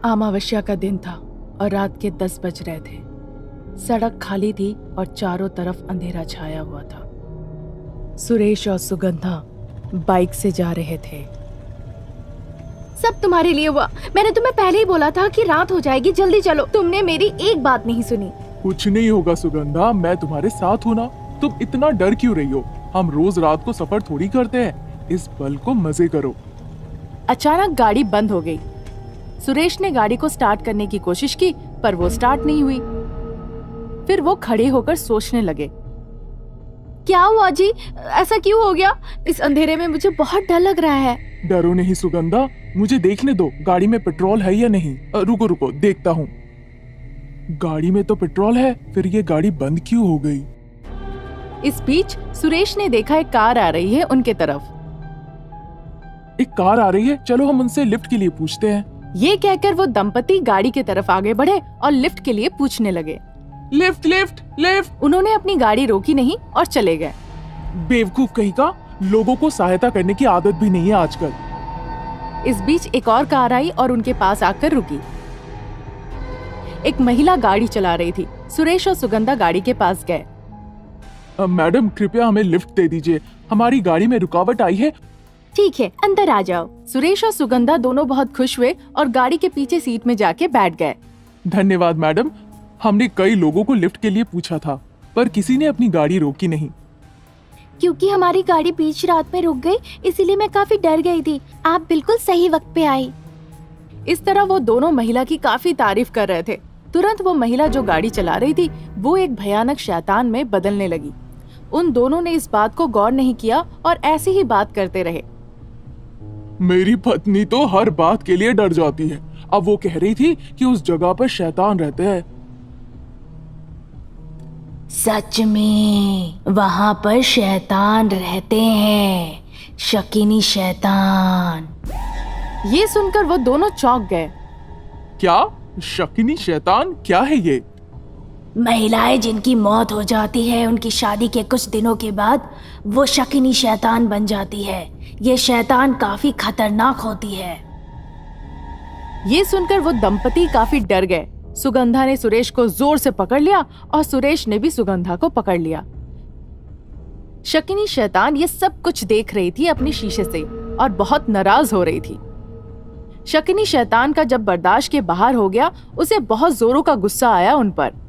अमावस्या का दिन था और रात के 10 बज रहे थे। सड़क खाली थी और चारों तरफ अंधेरा छाया हुआ था। सुरेश और सुगंधा बाइक से जा रहे थे। सब तुम्हारे लिए हुआ। मैंने तुम्हें पहले ही बोला था कि रात हो जाएगी, जल्दी चलो। तुमने मेरी एक बात नहीं सुनी। कुछ नहीं होगा सुगंधा, मैं तुम्हारे साथ हूँ ना। तुम इतना डर क्यों रही हो? हम रोज रात को सफर थोड़ी करते हैं। इस पल को मजे करो। अचानक गाड़ी बंद हो गई। सुरेश ने गाड़ी को स्टार्ट करने की कोशिश की पर वो स्टार्ट नहीं हुई। फिर वो खड़े होकर सोचने लगे। क्या हुआ जी? ऐसा क्यों हो गया? इस अंधेरे में मुझे बहुत डर लग रहा है। डरो नहीं सुगंधा, मुझे देखने दो गाड़ी में पेट्रोल है या नहीं। रुको रुको, देखता हूँ। गाड़ी में तो पेट्रोल है, फिर ये गाड़ी बंद क्यों हो गई? इस बीच सुरेश ने देखा एक कार आ रही है उनके तरफ। एक कार आ रही है, चलो हम उनसे लिफ्ट के लिए पूछते हैं। ये कहकर वो दंपति गाड़ी की तरफ आगे बढ़े और लिफ्ट के लिए पूछने लगे। Lift lift lift. उन्होंने अपनी गाड़ी रोकी नहीं और चले गए। बेवकूफ कहीं का, लोगों को सहायता करने की आदत भी नहीं है आजकल। इस बीच एक और कार आई और उनके पास आकर रुकी। एक महिला गाड़ी चला रही थी। सुरेश और सुगंधा गाड़ी के पास गए। मैडम कृपया हमें लिफ्ट दे दीजिए, हमारी गाड़ी में रुकावट आई है। ठीक है, अंदर आ जाओ। सुरेश और सुगंधा दोनों बहुत खुश हुए और गाड़ी के पीछे सीट में जाके बैठ गए। धन्यवाद मैडम, हमने कई लोगों को लिफ्ट के लिए पूछा था पर किसी ने अपनी गाड़ी रोकी नहीं। क्योंकि हमारी गाड़ी बीच रात में रुक गई, इसीलिए मैं काफी डर गई थी। आप बिल्कुल सही वक्त पे आई। इस तरह वो दोनों महिला की काफी तारीफ कर रहे थे। तुरंत वो महिला जो गाड़ी चला रही थी वो एक भयानक शैतान में बदलने लगी। उन दोनों ने इस बात को गौर नहीं किया और ऐसे ही बात करते रहे। मेरी पत्नी तो हर बात के लिए डर जाती है। अब वो कह रही थी कि उस जगह पर शैतान रहते हैं। सच में वहाँ पर शैतान रहते हैं, शकीनी शैतान। ये सुनकर वो दोनों चौंक गए। क्या? शकीनी शैतान क्या है ये? महिलाएं जिनकी मौत हो जाती है, उनकी शादी के कुछ दिनों के बाद वो शकीनी शैतान बन जाती है। ये शैतान काफी खतरनाक होती है। ये सुनकर वो दंपति काफी डर गए। सुगंधा ने सुरेश को जोर से पकड़ लिया और सुरेश ने भी सुगंधा को पकड़ लिया। शकीनी शैतान ये सब कुछ देख रही थी अपने शीशे से और बहुत नाराज हो रही थी। शकीनी शैतान का जब बर्दाश्त के बाहर हो गया, उसे बहुत जोरों का गुस्सा आया उन पर।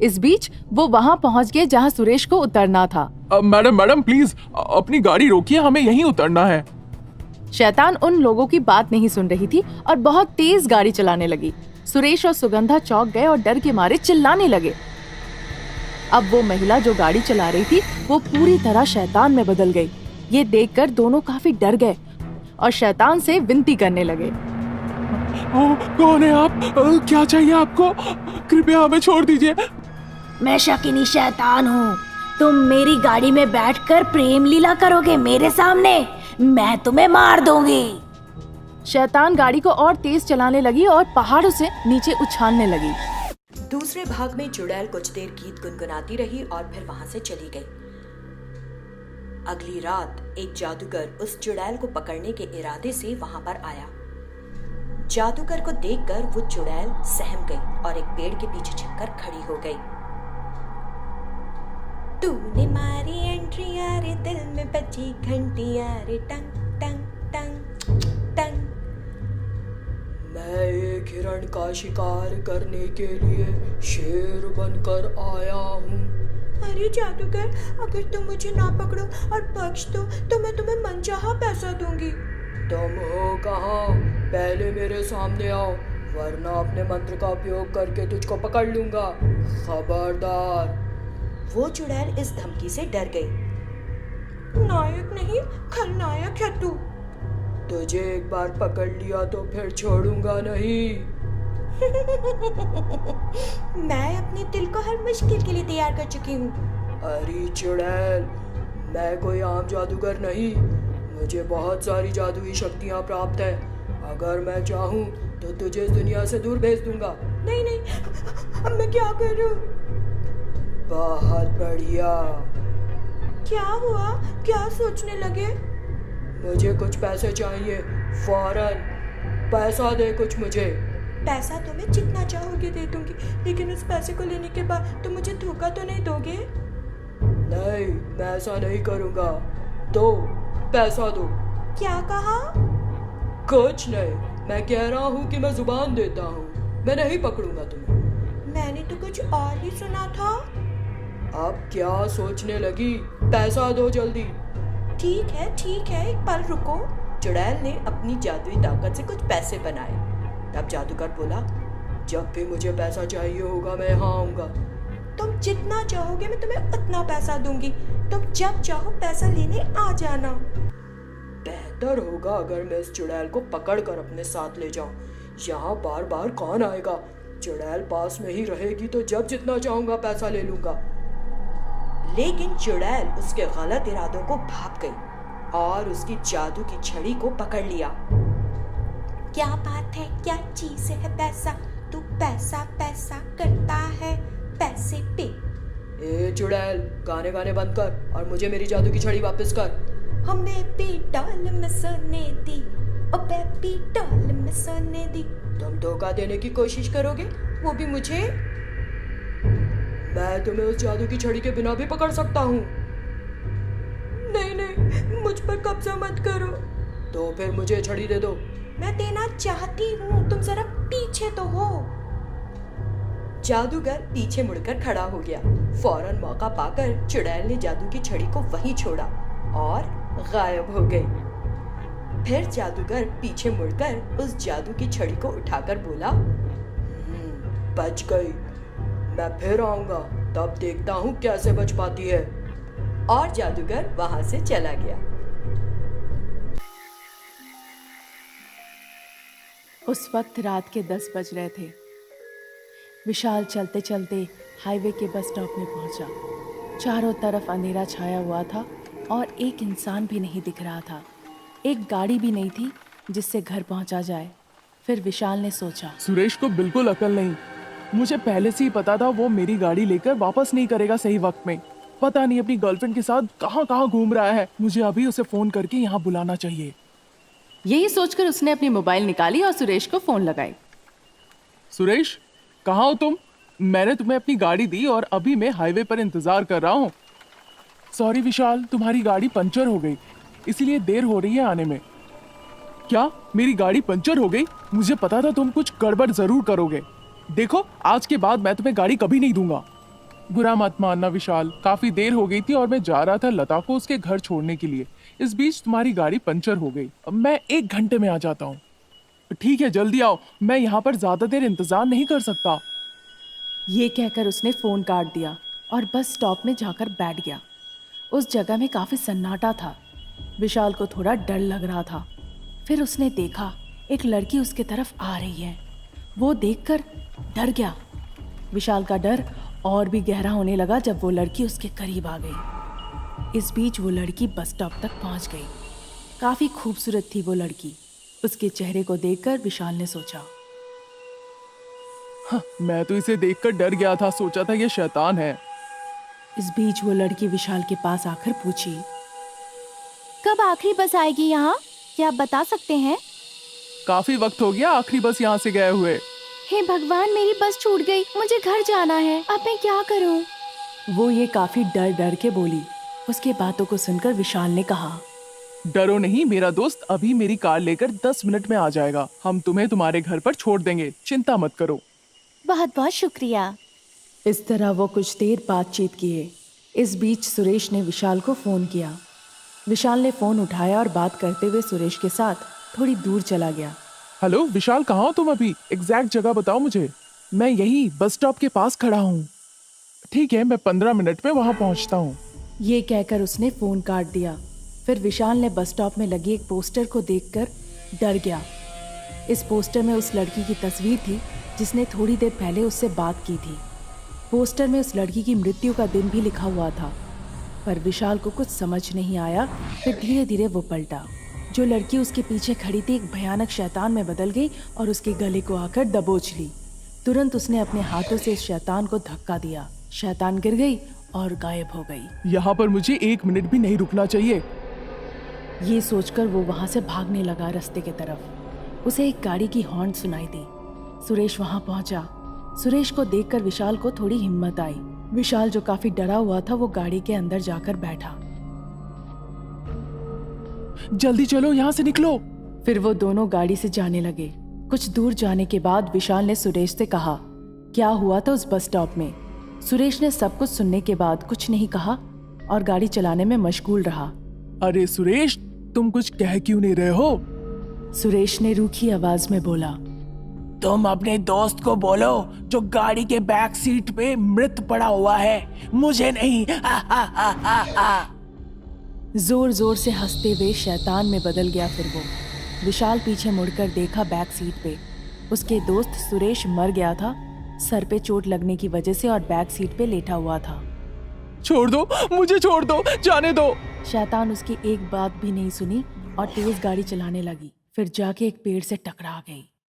इस बीच वो वहां पहुंच गए जहां सुरेश को उतरना था। मैडम प्लीज अपनी गाड़ी रोकिए, हमें यहीं उतरना है। शैतान उन लोगों की बात नहीं सुन रही थी और बहुत तेज गाड़ी चलाने लगी। सुरेश और सुगंधा चौंक गए और डर के मारे चिल्लाने लगे। अब वो महिला जो गाड़ी चला रही थी वो पूरी तरह शैतान में बदल गई। ये देखकर दोनों काफी डर गए और शैतान से विनती करने लगे। कौन है आप? क्या चाहिए आपको? कृपया हमें छोड़ दीजिए। मैं शकीनी शैतान हूँ। तुम मेरी गाड़ी में बैठकर प्रेम लीला करोगे मेरे सामने, मैं तुम्हें मार दूंगी। शैतान गाड़ी को और तेज चलाने लगी और पहाड़ों से नीचे उछालने लगी। दूसरे भाग में चुड़ैल कुछ देर गीत गुनगुनाती रही और फिर वहां से चली गई। अगली रात एक जादूगर उस चुड़ैल को पकड़ने के इरादे से वहां पर आया। जादूगर को देखकर वो चुड़ैल सहम गई और एक पेड़ के पीछे छिपकर खड़ी हो गई। तूने मारी एंट्री रे, दिल में बजी घंटियां रे, टंग टंग टंग टंग। मैं एक हिरण का शिकार करने के लिए शेर बनकर आया हूँ। अरे जादूगर, अगर तुम मुझे ना पकड़ो और बख्श दो तो मैं तुम्हें मनचाहा पैसा दूंगी। तुम हो कहाँ? पहले मेरे सामने आओ, वरना अपने मंत्र का उपयोग करके तुझको पकड़ लूंगा। खबरदार। वो चुड़ैल इस धमकी से डर गई। नायक नहीं, खलनायक है तू। तुझे एक बार पकड़ लिया तो फिर छोड़ूंगा नहीं। मैं अपने दिल को हर मुश्किल के लिए तैयार कर चुकी हूँ। अरे चुड़ैल, मैं कोई आम जादूगर नहीं, मुझे बहुत सारी जादुई शक्तियाँ प्राप्त है। अगर मैं चाहूँ तो तुझे इस दुनिया से दूर भेज दूंगा। नहीं नहीं, अब मैं क्या करूँ? बहुत बढ़िया। क्या हुआ? क्या सोचने लगे? मुझे कुछ पैसे चाहिए, फौरन पैसा दे कुछ मुझे। पैसा तो मैं जितना चाहोगे दे दूंगी, लेकिन उस पैसे को लेने के बाद तुम मुझे धोखा तो नहीं दोगे? नहीं, मैं ऐसा नहीं करूँगा। दो, पैसा दो। क्या कहा? कुछ नहीं, मैं कह रहा हूँ कि मैं जुबान देता हूँ, मैं नहीं पकड़ूंगा तुम्हें। मैंने तो कुछ और ही सुना था। अब क्या सोचने लगी? पैसा दो जल्दी। ठीक है, एक पल रुको। चुड़ैल ने अपनी जादुई ताकत से कुछ पैसे बनाए। तब जादूगर बोला, जब भी मुझे पैसा चाहिए होगा मैं यहाँ आऊंगा। तुम जितना चाहोगे मैं तुम्हें उतना पैसा दूंगी, तुम जब चाहो पैसा लेने आ जाना। बेहतर होगा अगर मैं इस चुड़ैल को पकड़ कर अपने साथ ले जाऊं। यहाँ बार बार कौन आएगा? चुड़ैल पास में ही रहेगी तो जब जितना चाहूंगा पैसा ले लूंगा। लेकिन चुड़ैल उसके गलत इरादों को भाप गई और उसकी जादू की छड़ी को पकड़ लिया। क्या बात है, क्या चीज है पैसा? तू पैसा पैसा करता है, पैसे पे। ए चुड़ैल, गाने गाने बंद कर और मुझे मेरी जादू की छड़ी वापस कर। हमें भी डाल में सोने दी, ओ बेबी डाल में सोने दी। तुम धोखा देने की कोशिश करोगे, वो भी मुझे? मैं तुम्हें उस जादू की छड़ी के बिना भी पकड़ सकता हूँ। नहीं, मुझ पर कब्जा मत करो। तो फिर मुझे छड़ी दे दो। मैं देना चाहती हूँ, तुम जरा पीछे तो हो। जादूगर पीछे मुड़कर खड़ा हो गया। फौरन मौका पाकर चुड़ैल ने जादू की छड़ी को वहीं छोड़ा और गायब हो गई। फिर जादूगर पीछे मुड़कर उस जादू की छड़ी को उठाकर बोला, बच गई, मैं फिर आऊंगा, तब देखता हूँ कैसे बच पाती है। और जादूगर वहां से चला गया। उस वक्त रात के 10 बज रहे थे। विशाल चलते चलते हाईवे के बस स्टॉप में पहुंचा। चारों तरफ अंधेरा छाया हुआ था और एक इंसान भी नहीं दिख रहा था। एक गाड़ी भी नहीं थी जिससे घर पहुंचा जाए। फिर विशाल ने सोचा, सुरेश को बिल्कुल अकल नहीं। मुझे पहले से ही पता था वो मेरी गाड़ी लेकर वापस नहीं करेगा सही वक्त में। पता नहीं अपनी गर्लफ्रेंड के साथ कहाँ कहाँ घूम रहा है। मुझे अभी उसे फोन करके यहाँ बुलाना चाहिए। यही सोचकर उसने अपनी मोबाइल निकाली और सुरेश को फोन लगाई। सुरेश, कहाँ हो तुम? मैंने तुम्हें अपनी गाड़ी दी और अभी मैं हाईवे पर इंतजार कर रहा हूँ। सॉरी विशाल, तुम्हारी गाड़ी पंचर हो गई, इसीलिए देर हो रही है आने में। क्या मेरी गाड़ी पंचर हो गई? मुझे पता था तुम कुछ गड़बड़ जरूर करोगे। देखो, आज के बाद मैं तुम्हें गाड़ी कभी नहीं दूंगा। बुरा मत मानना विशाल, काफी देर हो गई थी और मैं जा रहा था लता को उसके घर छोड़ने के लिए। इस बीच तुम्हारी गाड़ी पंचर हो गई। अब मैं 1 घंटे में आ जाता हूँ। ठीक है, जल्दी आओ, मैं यहाँ पर ज्यादा देर इंतजार नहीं कर सकता। ये कहकर उसने फोन काट दिया और बस स्टॉप में जाकर बैठ गया। उस जगह में काफी सन्नाटा था। विशाल को थोड़ा डर लग रहा था। फिर उसने देखा एक लड़की उसके तरफ आ रही है। वो देखकर डर गया। विशाल का डर और भी गहरा होने लगा जब वो लड़की उसके करीब आ गई। इस बीच वो लड़की बस स्टॉप तक पहुंच गई। काफी खूबसूरत थी वो लड़की। उसके चेहरे को देखकर विशाल ने सोचा, हाँ, मैं तो इसे देखकर डर गया था, सोचा था ये शैतान है। इस बीच वो लड़की विशाल के पास आकर पूछी, कब आखिरी बस आएगी यहाँ? क्या आप बता सकते हैं? काफी वक्त हो गया आखिरी बस यहाँ से गए हुए। हे भगवान, मेरी बस छूट गई, मुझे घर जाना है, अब मैं क्या करूँ? वो ये काफी डर डर के बोली। उसके बातों को सुनकर विशाल ने कहा, डरो नहीं, मेरा दोस्त अभी मेरी कार लेकर 10 मिनट में आ जाएगा। हम तुम्हें तुम्हारे घर पर छोड़ देंगे, चिंता मत करो। बहुत बहुत शुक्रिया। इस तरह वो कुछ देर बातचीत किए। इस बीच सुरेश ने विशाल को फोन किया। विशाल ने फोन उठाया और बात करते हुए सुरेश के साथ थोड़ी दूर चला गया। हेलो विशाल, कहाँ हो तुम? अभी एग्जैक्ट जगह बताओ मुझे। मैं यही बस स्टॉप के पास खड़ा हूँ। ठीक है, मैं 15 मिनट में वहाँ पहुँचता हूँ। ये कहकर उसने फोन काट दिया। फिर विशाल ने बस स्टॉप में लगी एक पोस्टर को देखकर डर गया। इस पोस्टर में उस लड़की की तस्वीर थी जिसने थोड़ी देर पहले उससे बात की थी। पोस्टर में उस लड़की की मृत्यु का दिन भी लिखा हुआ था। पर विशाल को कुछ समझ नहीं आया। फिर धीरे धीरे वो पलटा। जो लड़की उसके पीछे खड़ी थी एक भयानक शैतान में बदल गई और उसके गले को आकर दबोच ली। तुरंत उसने अपने हाथों से इस शैतान को धक्का दिया। शैतान गिर गई और गायब हो गई। यहाँ पर मुझे 1 मिनट भी नहीं रुकना चाहिए। ये सोचकर वो वहां से भागने लगा रास्ते की तरफ। उसे एक गाड़ी की हॉर्न सुनाई दी। सुरेश वहां पहुंचा। सुरेश को देखकर विशाल को थोड़ी हिम्मत आई। विशाल जो काफी डरा हुआ था वो गाड़ी के अंदर जाकर बैठा। जल्दी चलो, यहाँ से निकलो। फिर वो दोनों गाड़ी से जाने लगे। कुछ दूर जाने के बाद विशाल ने सुरेश से कहा क्या हुआ था उस बस स्टॉप में। सुरेश ने सब कुछ सुनने के बाद कुछ नहीं कहा और गाड़ी चलाने में मशगूल रहा। अरे सुरेश, तुम कुछ कह क्यों नहीं रहे हो? सुरेश ने रूखी आवाज में बोला, तुम अपने दोस्त को बोलो जो गाड़ी के बैक सीट पे मृत पड़ा हुआ है, मुझे नहीं। जोर जोर से हंसते हुए शैतान में बदल गया। फिर वो विशाल पीछे मुड़कर देखा बैक सीट पे उसके दोस्त सुरेश मर गया था, सर पे चोट लगने की वजह से, और बैक सीट पे लेटा हुआ था। छोड़ दो, मुझे छोड़ दो, जाने दो। शैतान उसकी एक बात भी नहीं सुनी और तेज गाड़ी चलाने लगी। फिर जाके एक पेड़ से टकरा गई।